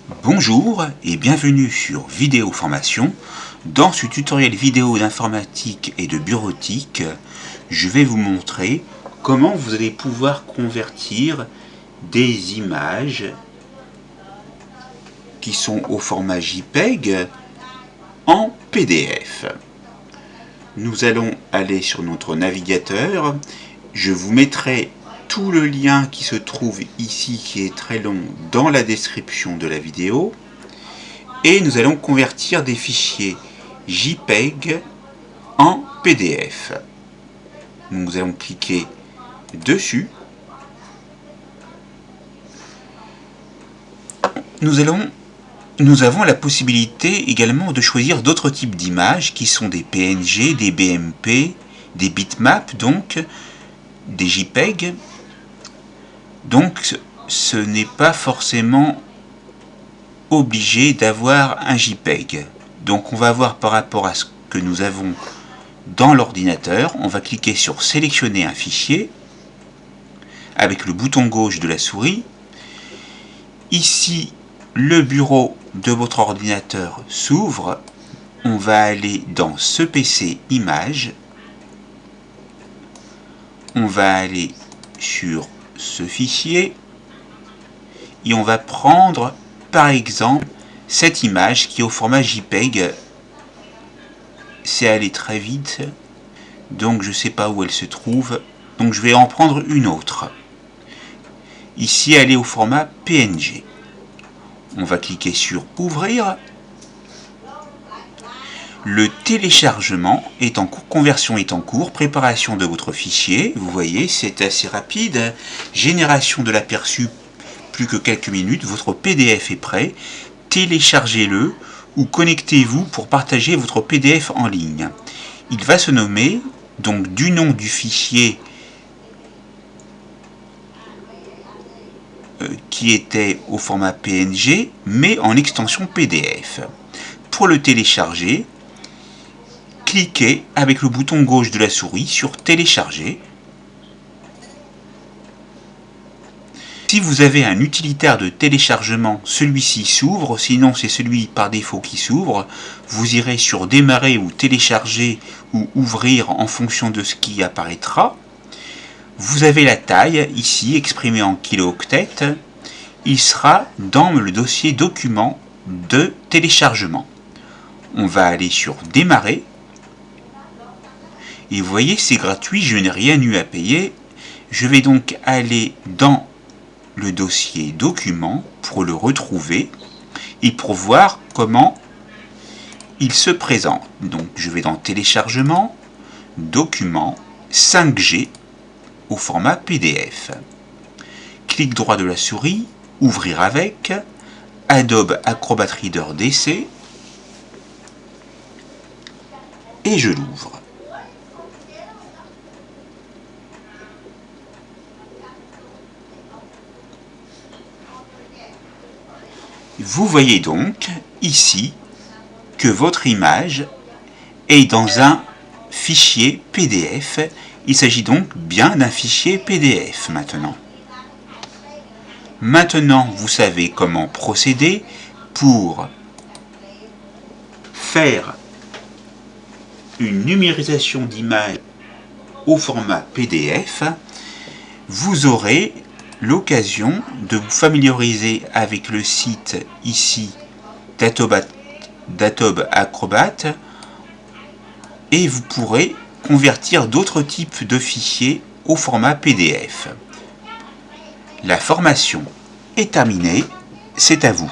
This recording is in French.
Bonjour et bienvenue sur Vidéo Formation. Dans ce tutoriel vidéo d'informatique et de bureautique, je vais vous montrer comment vous allez pouvoir convertir des images qui sont au format JPEG en PDF. Nous allons aller sur notre navigateur. Je vous mettrai tout le lien qui se trouve ici, qui est très long, dans la description de la vidéo. Et nous allons convertir des fichiers JPEG en PDF. Nous allons cliquer dessus. Nous avons la possibilité également de choisir d'autres types d'images qui sont des PNG, des BMP, des bitmaps, donc des JPEG. Donc ce n'est pas forcément obligé d'avoir un JPEG. Donc on va voir par rapport à ce que nous avons dans l'ordinateur. On va cliquer sur sélectionner un fichier avec le bouton gauche de la souris. Ici, le bureau de votre ordinateur s'ouvre. On va aller dans ce PC Images. On va aller sur ce fichier et on va prendre par exemple cette image qui est au format JPEG. C'est allé très vite, donc je ne sais pas où elle se trouve, donc je vais en prendre une autre. Ici elle est au format PNG. On va cliquer sur ouvrir. Le téléchargement est en cours, conversion est en cours, préparation de votre fichier. Vous voyez, c'est assez rapide. Génération de l'aperçu, plus que quelques minutes. Votre PDF est prêt. Téléchargez-le ou connectez-vous pour partager votre PDF en ligne. Il va se nommer, donc du nom du fichier qui était au format PNG, mais en extension PDF. Pour le télécharger, cliquez avec le bouton gauche de la souris sur télécharger. Si vous avez un utilitaire de téléchargement, celui-ci s'ouvre, sinon c'est celui par défaut qui s'ouvre. Vous irez sur démarrer ou télécharger ou ouvrir en fonction de ce qui apparaîtra. Vous avez la taille ici exprimée en kilooctets. Il sera dans le dossier document de téléchargement. On va aller sur démarrer. Et vous voyez, c'est gratuit, je n'ai rien eu à payer. Je vais donc aller dans le dossier document pour le retrouver et pour voir comment il se présente. Donc je vais dans téléchargement, document, 5G au format PDF. Clic droit de la souris, ouvrir avec, Adobe Acrobat Reader DC et je l'ouvre. Vous voyez donc ici que votre image est dans un fichier PDF. Il s'agit donc bien d'un fichier PDF maintenant. Maintenant, vous savez comment procéder pour faire une numérisation d'image au format PDF. Vous aurez l'occasion de vous familiariser avec le site ici d'Adobe Acrobat et vous pourrez convertir d'autres types de fichiers au format PDF. La formation est terminée, c'est à vous.